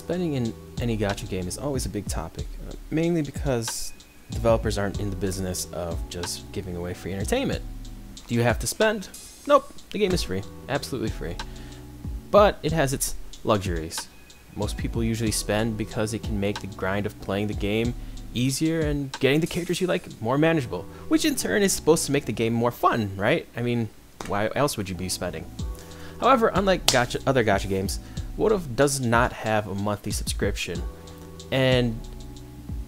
Spending in any gacha game is always a big topic, mainly because developers aren't in the business of just giving away free entertainment. Do you have to spend? Nope, the game is free, absolutely free. But it has its luxuries. Most people usually spend because it can make the grind of playing the game easier and getting the characters you like more manageable, which in turn is supposed to make the game more fun, right? I mean, why else would you be spending? However, unlike other gacha games, WotV does not have a monthly subscription, and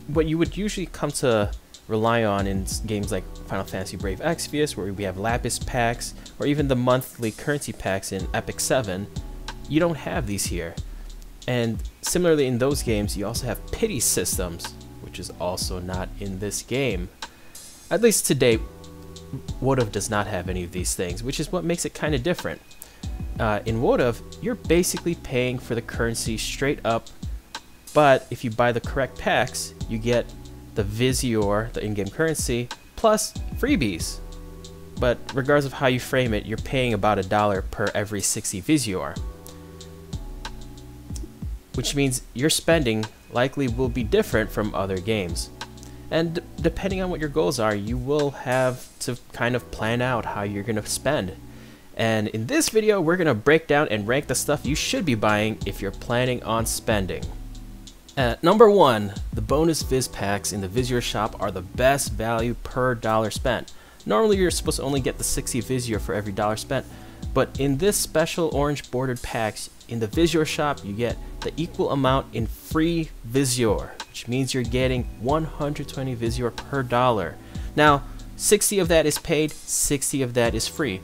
what you would usually come to rely on in games like Final Fantasy Brave Exvius, where we have Lapis packs, or even the monthly currency packs in Epic 7, you don't have these here. And similarly in those games, you also have pity systems, which is also not in this game. At least to date, WotV does not have any of these things, which is what makes it kind of different. In WotV, you're basically paying for the currency straight up, but if you buy the correct packs, you get the Visiore, the in-game currency, plus freebies. But regardless of how you frame it, you're paying about $1 per every 60 Visiore, which means your spending likely will be different from other games. And depending on what your goals are, you will have to kind of plan out how you're going to spend. And in this video, we're going to break down and rank the stuff you should be buying if you're planning on spending. At number 1, the bonus Viz packs in the Visiore shop are the best value per dollar spent. Normally you're supposed to only get the 60 Visiore for every dollar spent, but in this special orange bordered packs in the Visiore shop, you get the equal amount in free Visiore, which means you're getting 120 Visiore per dollar. Now, 60 of that is paid, 60 of that is free.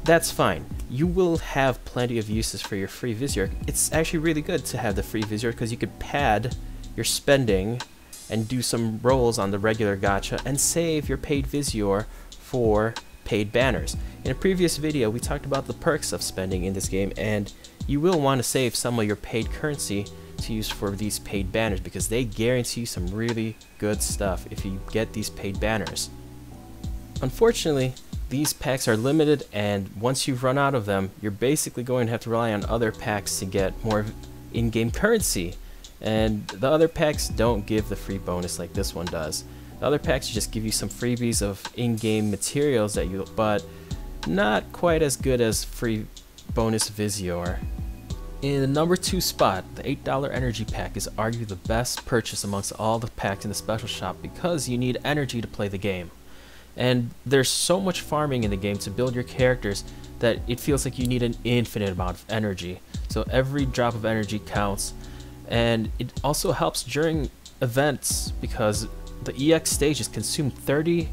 That's fine. You will have plenty of uses for your free Visiore. It's actually really good to have the free Visiore because you could pad your spending and do some rolls on the regular gacha and save your paid Visiore for paid banners. In a previous video, we talked about the perks of spending in this game, and you will want to save some of your paid currency to use for these paid banners because they guarantee some really good stuff if you get these paid banners. Unfortunately, these packs are limited, and once you've run out of them, you're basically going to have to rely on other packs to get more in-game currency. And the other packs don't give the free bonus like this one does. The other packs just give you some freebies of in-game materials but not quite as good as free bonus Visiore. In the number 2 spot, the $8 energy pack is arguably the best purchase amongst all the packs in the special shop because you need energy to play the game. And there's so much farming in the game to build your characters that it feels like you need an infinite amount of energy. So every drop of energy counts, and it also helps during events because the EX stages consume 30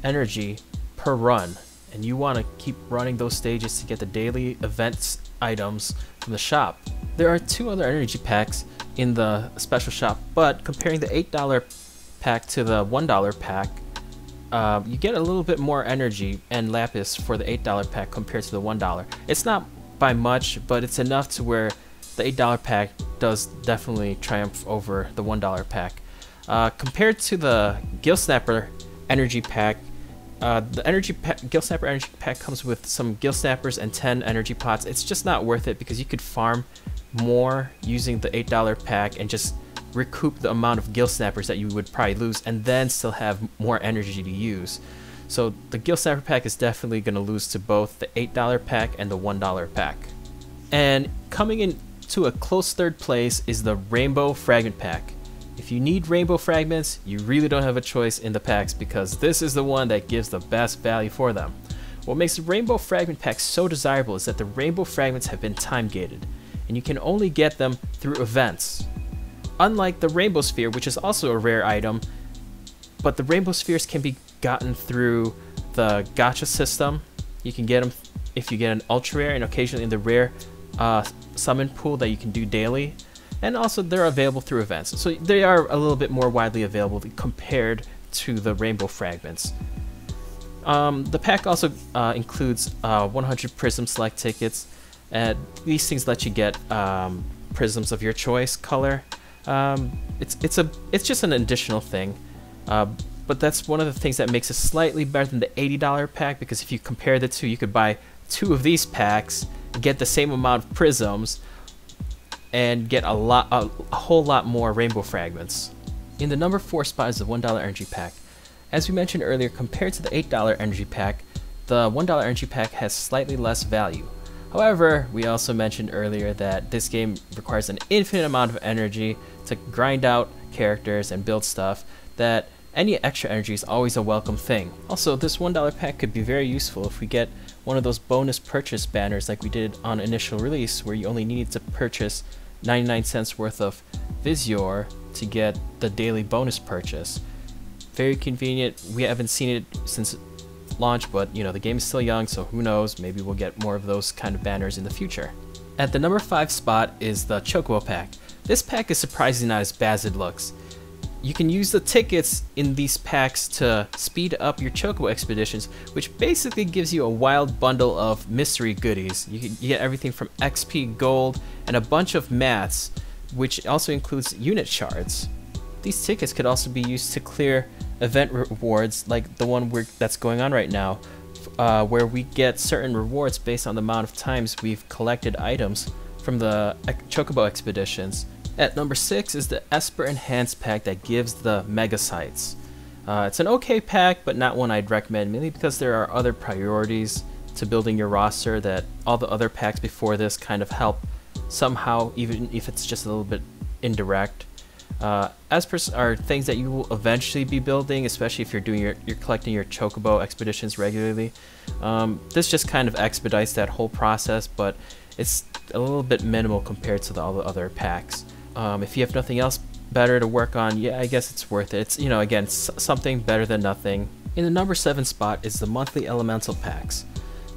energy per run, and you want to keep running those stages to get the daily events items from the shop. There are 2 other energy packs in the special shop, but comparing the $8 pack to the $1 pack, you get a little bit more energy and lapis for the $8 pack compared to the $1. It's not by much, but it's enough to where the $8 pack does definitely triumph over the $1 pack. Compared to the Gill Snapper energy pack, the Gill Snapper energy pack comes with some Gill Snappers and 10 energy pots. It's just not worth it because you could farm more using the $8 pack and just recoup the amount of Gill Snappers that you would probably lose and then still have more energy to use. So the Gill Snapper pack is definitely going to lose to both the $8 pack and the $1 pack. And coming in to a close third place is the Rainbow Fragment pack. If you need rainbow fragments, you really don't have a choice in the packs because this is the one that gives the best value for them. What makes the Rainbow Fragment pack so desirable is that the rainbow fragments have been time gated, and you can only get them through events. Unlike the Rainbow Sphere, which is also a rare item, but the Rainbow Spheres can be gotten through the gacha system. You can get them if you get an ultra rare and occasionally in the rare summon pool that you can do daily. And also they're available through events. So they are a little bit more widely available compared to the Rainbow Fragments. The pack also includes 100 Prism Select tickets. These things let you get prisms of your choice color. It's just an additional thing, but that's one of the things that makes it slightly better than the $80 pack, because if you compare the two, you could buy 2 of these packs and get the same amount of prisms, and get a whole lot more rainbow fragments. In the number 4 spot is the $1 energy pack. As we mentioned earlier, compared to the $8 energy pack, the $1 energy pack has slightly less value. However, we also mentioned earlier that this game requires an infinite amount of energy to grind out characters and build stuff, that any extra energy is always a welcome thing. Also, this $1 pack could be very useful if we get one of those bonus purchase banners like we did on initial release, where you only needed to purchase 99 cents worth of Visiore to get the daily bonus purchase. Very convenient. We haven't seen it since launch, but you know, the game is still young, so who knows, maybe we'll get more of those kind of banners in the future. At the number 5 spot is the Chocobo pack. This pack is surprisingly not as bad as it looks. You can use the tickets in these packs to speed up your Chocobo expeditions, which basically gives you a wild bundle of mystery goodies. You get everything from XP, gold, and a bunch of mats, which also includes unit shards. These tickets could also be used to clear event rewards like the one that's going on right now, where we get certain rewards based on the amount of times we've collected items from the Chocobo expeditions. At number 6 is the Esper Enhanced pack that gives the Mega Sites. It's an okay pack, but not one I'd recommend, mainly because there are other priorities to building your roster that all the other packs before this kind of help somehow, even if it's just a little bit indirect. Espers are things that you will eventually be building, especially if you're collecting your Chocobo expeditions regularly. This just kind of expedites that whole process, but it's a little bit minimal compared to all the other packs. If you have nothing else better to work on, yeah, I guess it's worth it. It's, you know, again, something better than nothing. In the number 7 spot is the monthly elemental packs.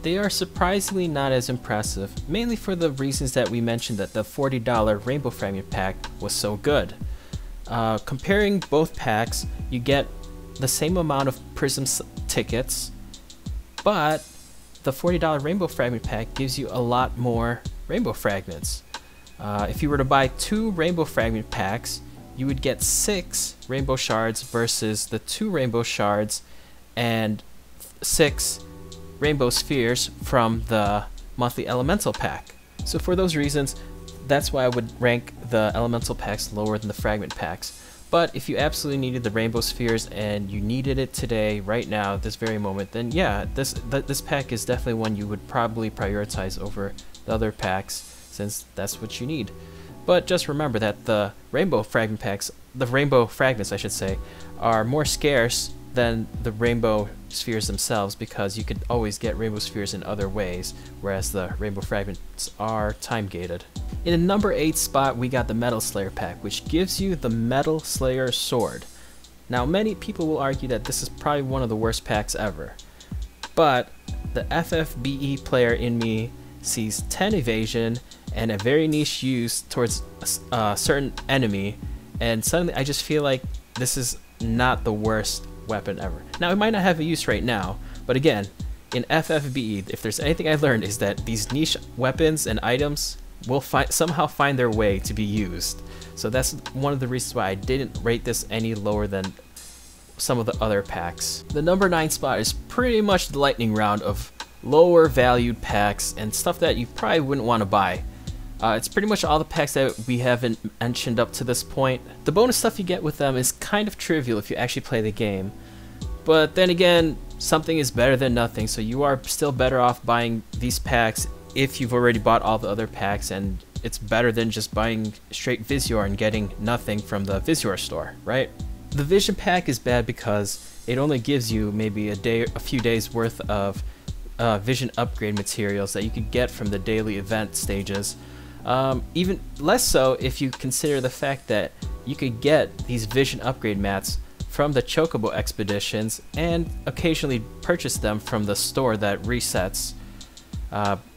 They are surprisingly not as impressive, mainly for the reasons that we mentioned, that the $40 Rainbow Fragment pack was so good. Comparing both packs, you get the same amount of Prism tickets, but the $40 Rainbow Fragment pack gives you a lot more Rainbow Fragments. If you were to buy 2 Rainbow Fragment packs, you would get 6 Rainbow Shards versus the 2 Rainbow Shards and 6 Rainbow Spheres from the monthly Elemental pack. So for those reasons, that's why I would rank the Elemental packs lower than the Fragment packs. But if you absolutely needed the Rainbow Spheres and you needed it today, right now, this very moment, then yeah, this pack is definitely one you would probably prioritize over the other packs, since that's what you need. But just remember that the Rainbow Fragment packs, the Rainbow Fragments I should say, are more scarce than the Rainbow Spheres themselves, because you could always get Rainbow Spheres in other ways, whereas the Rainbow Fragments are time gated. In the number 8 spot, we got the Metal Slayer pack, which gives you the Metal Slayer sword. Now, many people will argue that this is probably one of the worst packs ever, but the FFBE player in me sees 10 evasion and a very niche use towards a certain enemy, and suddenly I just feel like this is not the worst weapon ever. Now, it might not have a use right now, but again, in FFBE, if there's anything I learned, is that these niche weapons and items will somehow find their way to be used. So that's one of the reasons why I didn't rate this any lower than some of the other packs. The number 9 spot is pretty much the lightning round of lower valued packs and stuff that you probably wouldn't want to buy. It's pretty much all the packs that we haven't mentioned up to this point. The bonus stuff you get with them is kind of trivial if you actually play the game, but then again, something is better than nothing, so you are still better off buying these packs if you've already bought all the other packs, and it's better than just buying straight Visiore and getting nothing from the Visiore store, right? The Vision pack is bad because it only gives you maybe a few days worth of Vision upgrade materials that you could get from the daily event stages. Even less so if you consider the fact that you could get these Vision upgrade mats from the Chocobo expeditions and occasionally purchase them from the store that resets.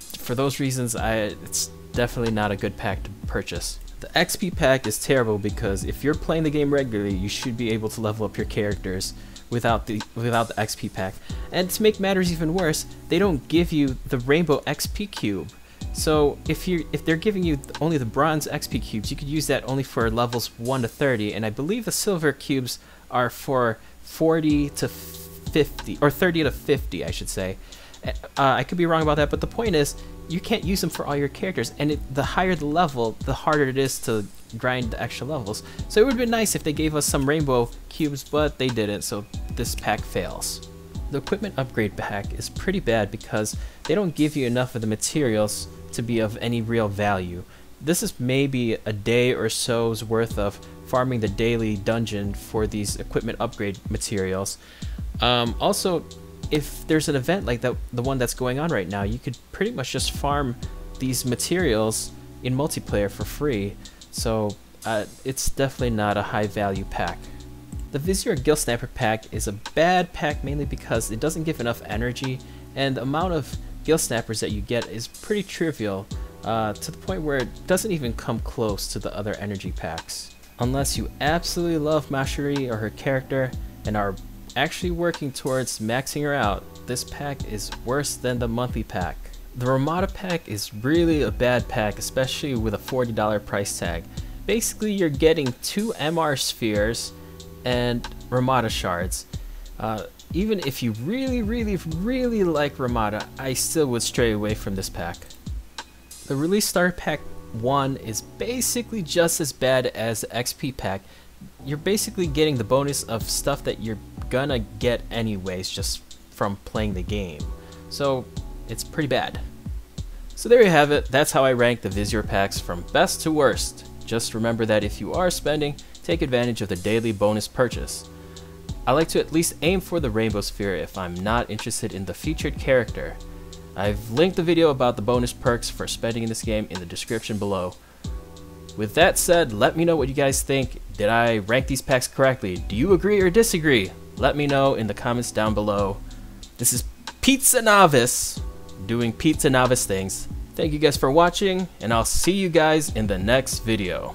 For those reasons, it's definitely not a good pack to purchase. The XP pack is terrible because if you're playing the game regularly, you should be able to level up your characters without the XP pack. And to make matters even worse, they don't give you the Rainbow XP cube. So if they're giving you only the bronze XP cubes, you could use that only for levels 1 to 30, and I believe the silver cubes are for 40 to 50, or 30 to 50, I should say. I could be wrong about that, but the point is, you can't use them for all your characters, and the higher the level, the harder it is to grind the extra levels. So it would be nice if they gave us some rainbow cubes, but they didn't, so this pack fails. The equipment upgrade pack is pretty bad because they don't give you enough of the materials to be of any real value. This is maybe a day or so's worth of farming the daily dungeon for these equipment upgrade materials. Also, if there's an event like the one that's going on right now, you could pretty much just farm these materials in multiplayer for free. So it's definitely not a high value pack. The Visiore Gill Snapper pack is a bad pack mainly because it doesn't give enough energy, and the amount of Gill Snappers that you get is pretty trivial, to the point where it doesn't even come close to the other energy packs. Unless you absolutely love Mashiri or her character and are actually working towards maxing her out, this pack is worse than the monthly pack. The Ramada Pack is really a bad pack, especially with a $40 price tag. Basically, you're getting 2 MR spheres and Ramada shards. Even if you really like Ramada, I still would stray away from this pack. The Release Starter Pack 1 is basically just as bad as the XP pack. You're basically getting the bonus of stuff that you're gonna get anyways just from playing the game. So it's pretty bad. So there you have it. That's how I rank the Visiore packs from best to worst. Just remember that if you are spending, take advantage of the daily bonus purchase. I like to at least aim for the Rainbow Sphere if I'm not interested in the featured character. I've linked the video about the bonus perks for spending in this game in the description below. With that said, let me know what you guys think. Did I rank these packs correctly? Do you agree or disagree? Let me know in the comments down below. This is Pizza Novice doing Pizza Novice things. Thank you guys for watching, and I'll see you guys in the next video.